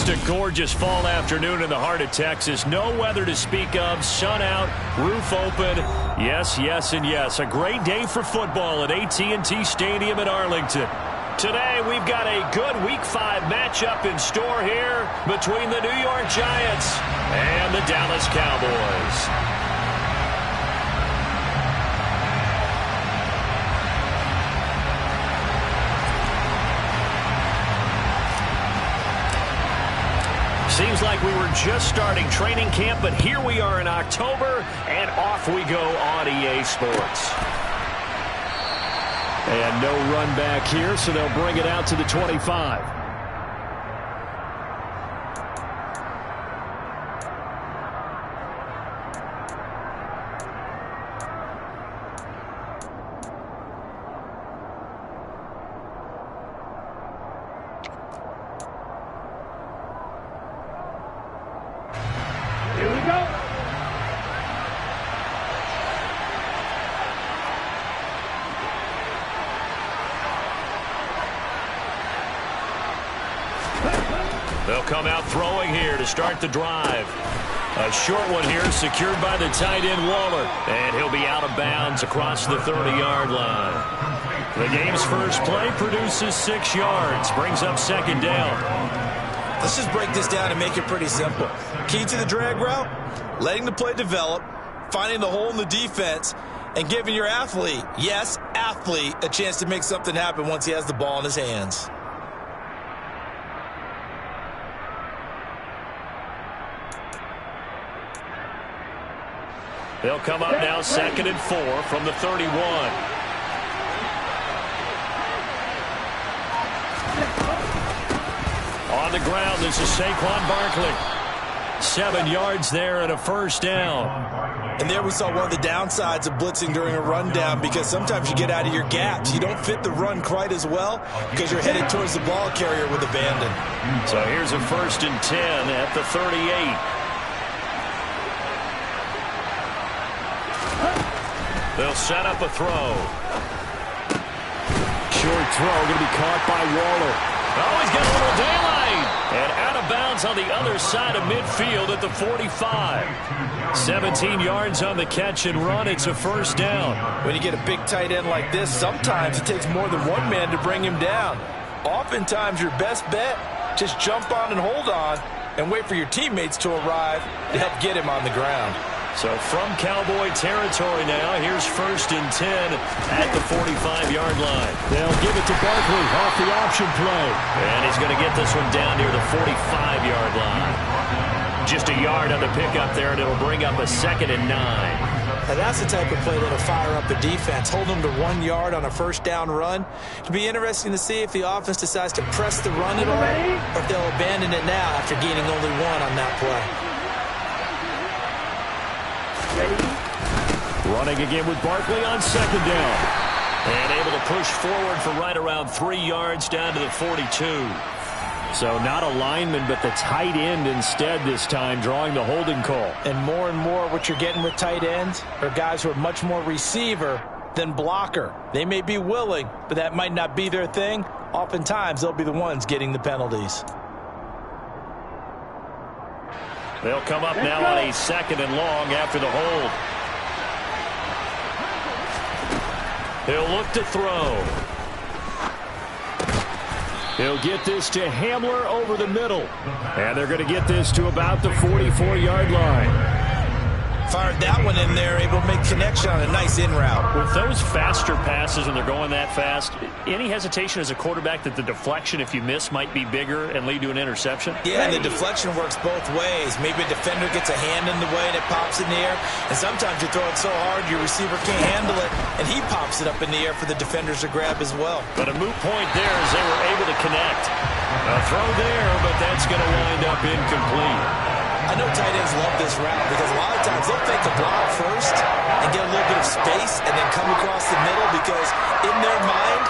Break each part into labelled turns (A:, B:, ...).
A: Just a gorgeous fall afternoon in the heart of Texas. No weather to speak of. Sun out, roof open. Yes, yes, and yes. A great day for football at AT&T Stadium in Arlington. Today, we've got a good Week 5 matchup in store here between the New York Giants and the Dallas Cowboys. Seems like we were just starting training camp, but here we are in October, and off we go on EA Sports. And no run back here, so they'll bring it out to the 25. They'll come out throwing here to start the drive. A short one here secured by the tight end Waller. And he'll be out of bounds across the 30-yard line. The game's first play produces 6 yards. Brings up second down.
B: Let's just break this down and make it pretty simple. Key to the drag route, letting the play develop, finding the hole in the defense, and giving your athlete, yes, athlete, a chance to make something happen once he has the ball in his hands.
A: They'll come up now 2nd and 4 from the 31. On the ground, this is Saquon Barkley. 7 yards there and a first down.
B: And there we saw one of the downsides of blitzing during a rundown, because sometimes you get out of your gaps. You don't fit the run quite as well because you're headed towards the ball carrier with abandon.
A: So here's a 1st and 10 at the 38. They'll set up a throw. Short throw going to be caught by Waller. Oh, he's got a little daylight. And out of bounds on the other side of midfield at the 45. 17 yards on the catch and run. It's a first down.
B: When you get a big tight end like this, sometimes it takes more than one man to bring him down. Oftentimes, your best bet, just jump on and hold on and wait for your teammates to arrive to help get him on the ground.
A: So from Cowboy territory now, here's 1st and 10 at the 45-yard line. They'll give it to Barkley off the option play. And he's going to get this one down near the 45-yard line. Just a yard on the pickup there, and it'll bring up a 2nd and 9.
B: Now that's the type of play that'll fire up the defense. Hold them to 1 yard on a first down run. It'll be interesting to see if the offense decides to press the run at all, or if they'll abandon it now after gaining only 1 on that play.
A: Running again with Barkley on 2nd down. And able to push forward for right around 3 yards down to the 42. So not a lineman, but the tight end instead this time, drawing the holding call.
B: And more what you're getting with tight ends are guys who are much more receiver than blocker. They may be willing, but that might not be their thing. Oftentimes, they'll be the ones getting the penalties.
A: They'll come up now on a 2nd and long after the hold. He'll look to throw. He'll get this to Hamler over the middle. And they're going to get this to about the 44-yard line.
B: Fired that one in there, able to make connection on a nice in route.
A: With those faster passes when they're going that fast, any hesitation as a quarterback that the deflection, if you miss, might be bigger and lead to an interception?
B: Yeah, and the deflection works both ways. Maybe a defender gets a hand in the way and it pops in the air. And sometimes you throw it so hard your receiver can't handle it, and he pops it up in the air for the defenders to grab as well.
A: But a moot point there as they were able to connect. A throw there, but that's going to wind up incomplete.
B: I know tight ends love this route because a lot of times they'll fake the block first and get a little bit of space and then come across the middle, because in their mind,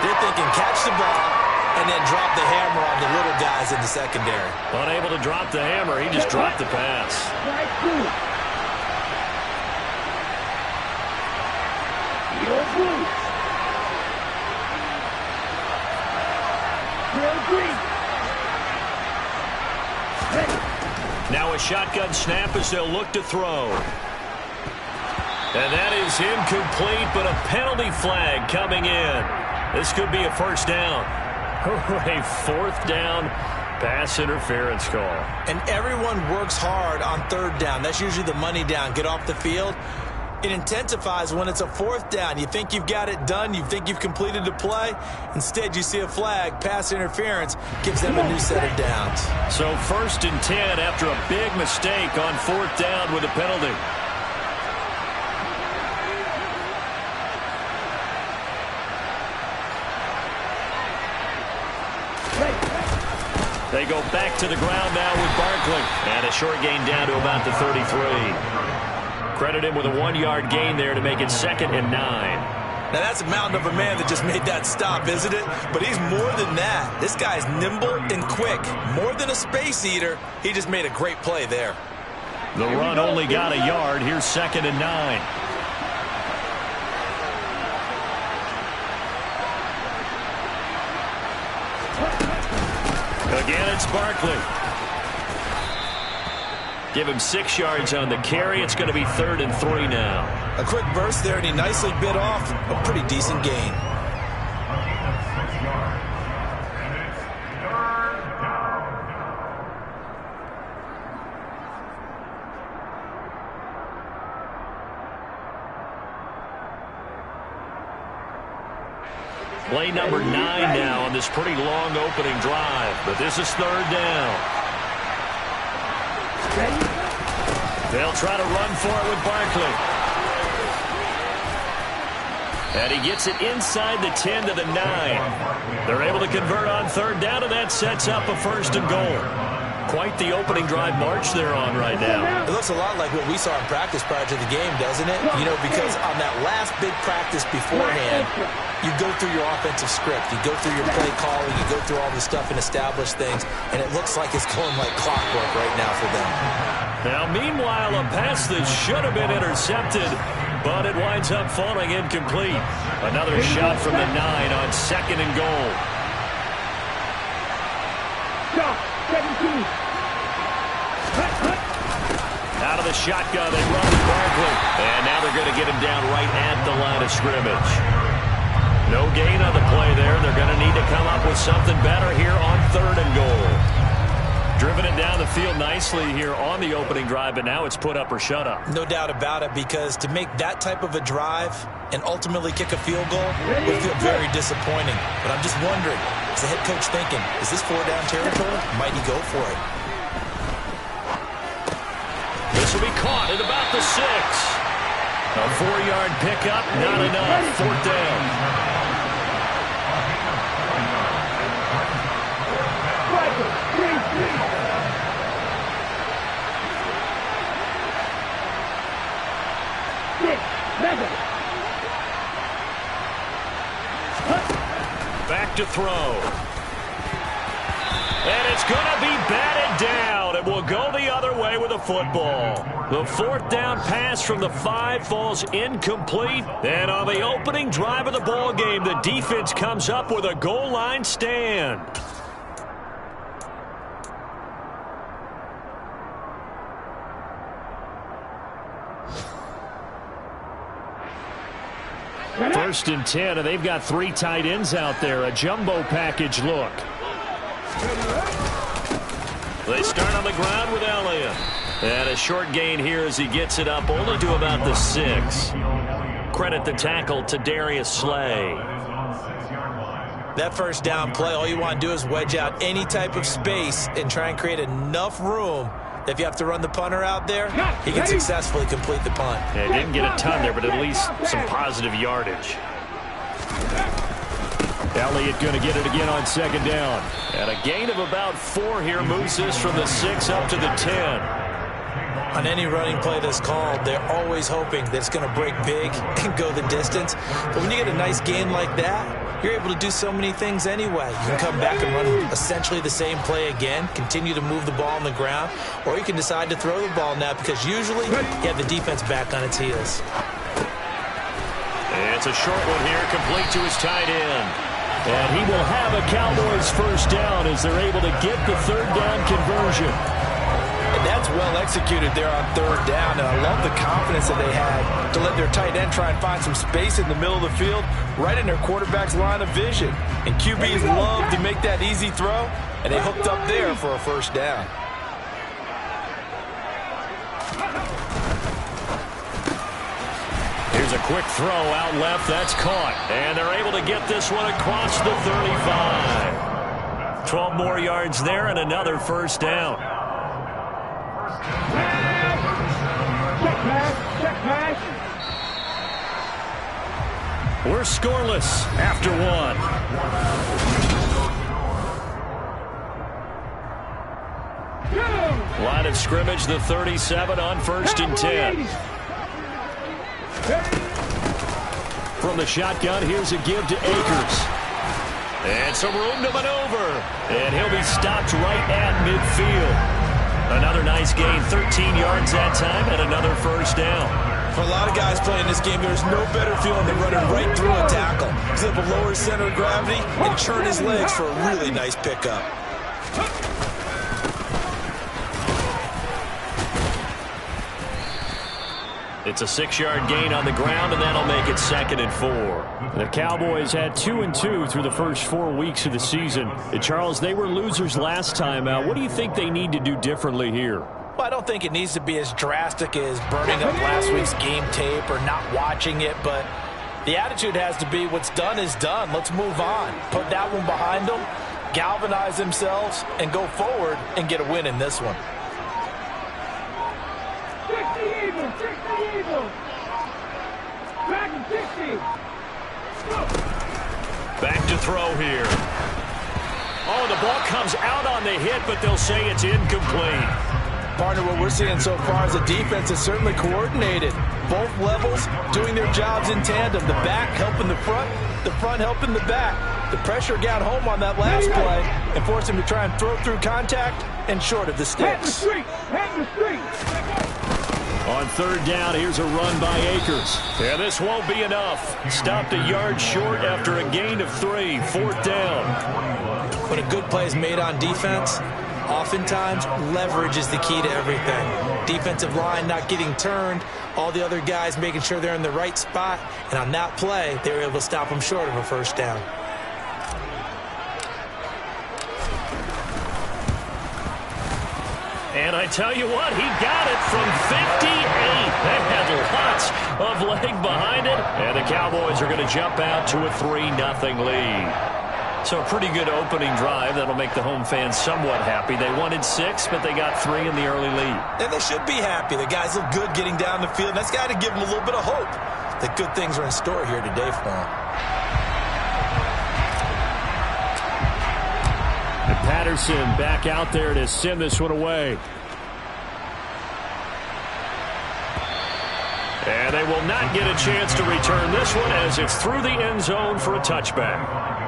B: they're thinking catch the ball and then drop the hammer on the little guys in the secondary.
A: Unable to drop the hammer, he just dropped the pass. shotgun snap as they'll look to throw. And that is incomplete, but a penalty flag coming in. This could be a first down. A fourth down pass interference call.
B: And everyone works hard on third down. That's usually the money down. Get off the field. It intensifies when it's a fourth down. You think you've got it done. You think you've completed the play. Instead, you see a flag. Pass interference gives them a new set of downs.
A: So 1st and 10 after a big mistake on fourth down with a penalty. They go back to the ground now with Barkley. And a short gain down to about the 33. Credit him with a 1-yard gain there to make it 2nd and 9.
B: Now that's a mountain of a man that just made that stop, isn't it? But he's more than that. This guy's nimble and quick. More than a space eater. He just made a great play there.
A: The run only got a yard. Here's 2nd and 9. Again, it's Barkley. Give him 6 yards on the carry. It's going to be 3rd and 3 now.
B: A quick burst there, and he nicely bit off a pretty decent gain.
A: Play number 9 now on this pretty long opening drive. But this is 3rd down. They'll try to run for it with Barkley. And he gets it inside the 10 to the 9. They're able to convert on 3rd down, and that sets up a 1st and goal. Quite the opening drive march they're on right now.
B: It looks a lot like what we saw in practice prior to the game, doesn't it? You know, because on that last big practice beforehand, you go through your offensive script. You go through your play calling. You go through all the stuff and establish things. And it looks like it's going like clockwork right now for them.
A: Now, meanwhile, a pass that should have been intercepted, but it winds up falling incomplete. Another shot from the 9 on 2nd and goal.
C: 17.
A: Out of the shotgun, they run with Barkley. And now they're going to get him down right at the line of scrimmage. No gain on the play there. They're going to need to come up with something better here on 3rd and goal. Driven it down the field nicely here on the opening drive, but now it's put up or shut up.
B: No doubt about it, because to make that type of a drive and ultimately kick a field goal would feel very disappointing. But I'm just wondering, is the head coach thinking, is this 4-down territory? Might he go for it?
A: This will be caught at about the 6. A 4-yard pickup, not enough. 4th down. Back to throw. And it's going to be batted down. It will go the other way with a football. The 4th down pass from the 5 falls incomplete. And on the opening drive of the ball game, the defense comes up with a goal line stand. First and 10, and they've got 3 tight ends out there. A jumbo package look. They start on the ground with Elliott. And a short gain here as he gets it up only to about the 6. Credit the tackle to Darius Slay.
B: That first down play, all you want to do is wedge out any type of space and try and create enough room that if you have to run the punter out there, he can successfully complete the punt.
A: Yeah, didn't get a ton there, but at least some positive yardage. Elliott going to get it again on 2nd down. And a gain of about 4 here moves this from the 6 up to the 10.
B: On any running play that's called, they're always hoping that it's going to break big and go the distance. But when you get a nice gain like that, you're able to do so many things anyway. You can come back and run essentially the same play again, continue to move the ball on the ground, or you can decide to throw the ball now because usually you have the defense back on its heels.
A: It's a short one here, complete to his tight end. And he will have a Cowboys first down as they're able to get the 3rd down conversion.
B: And that That's well executed there on third down, and I love the confidence that they had to let their tight end try and find some space in the middle of the field, right in their quarterback's line of vision. And QBs love to make that easy throw, and they hooked up there for a first down.
A: Here's a quick throw out left. That's caught. And they're able to get this one across the 35. 12 more yards there and another first down. We're scoreless after one. Line of scrimmage, the 37 on 1st and 10. From the shotgun, here's a give to Akers. And some room to maneuver. And he'll be stopped right at midfield. Another nice gain, 13 yards that time, and another first down.
B: For a lot of guys playing this game, there's no better feeling than running right through a tackle. He's able to lower his center of gravity and churn his legs for a really nice pickup.
A: It's a 6-yard gain on the ground, and that'll make it 2nd and 4. The Cowboys had 2-2 through the first 4 weeks of the season. Charles, they were losers last time out. What do you think they need to do differently here?
B: Well, I don't think it needs to be as drastic as burning up last week's game tape or not watching it, but the attitude has to be what's done is done. Let's move on. Put that one behind them, galvanize themselves, and go forward and get a win in this one.
A: Back to throw here. Oh, the ball comes out on the hit, but they'll say it's incomplete.
B: Partner, what we're seeing so far is the defense is certainly coordinated. Both levels doing their jobs in tandem. The back helping the front helping the back. The pressure got home on that last play and forced him to try and throw through contact and short of the sticks.
A: On 3rd down, here's a run by Akers. Yeah, this won't be enough. Stopped a yard short after a gain of 3. 4th down.
B: When a good play is made on defense, oftentimes leverage is the key to everything. Defensive line not getting turned, all the other guys making sure they're in the right spot, and on that play, they were able to stop them short of a first down.
A: And I tell you what, he got it from 58. That had lots of leg behind it. And the Cowboys are going to jump out to a 3-0 lead. So a pretty good opening drive. That'll make the home fans somewhat happy. They wanted 6, but they got 3 in the early lead.
B: And they should be happy. The guys look good getting down the field. That's got to give them a little bit of hope that good things are in store here today for them.
A: And Patterson back out there to send this one away. And they will not get a chance to return this one as it's through the end zone for a touchback.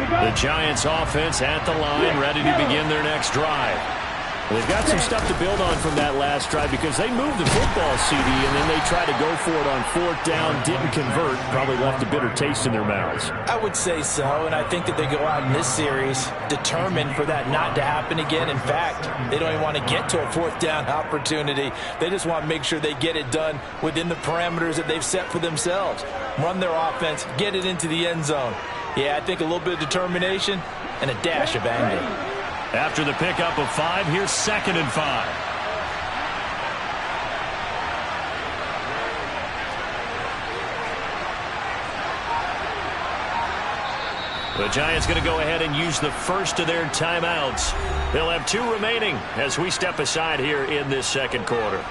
A: The Giants offense at the line, ready to begin their next drive. They've got some stuff to build on from that last drive because they moved the football, CD, and then they tried to go for it on 4th down, didn't convert, probably left a bitter taste in their mouths.
B: I would say so, and I think that they go out in this series determined for that not to happen again. In fact, they don't even want to get to a 4th down opportunity. They just want to make sure they get it done within the parameters that they've set for themselves. Run their offense, get it into the end zone. Yeah, I think a little bit of determination and a dash of anger.
A: After the pickup of 5, here's 2nd and 5. The Giants going to go ahead and use the first of their timeouts. They'll have 2 remaining as we step aside here in this second quarter.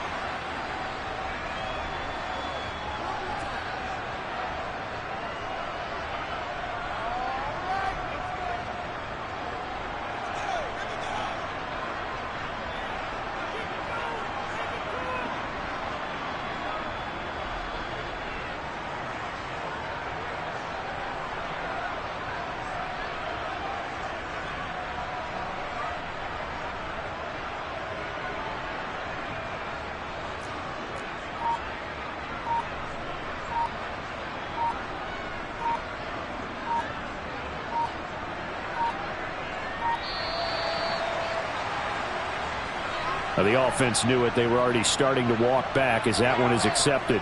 A: The offense knew it. They were already starting to walk back as that one is accepted.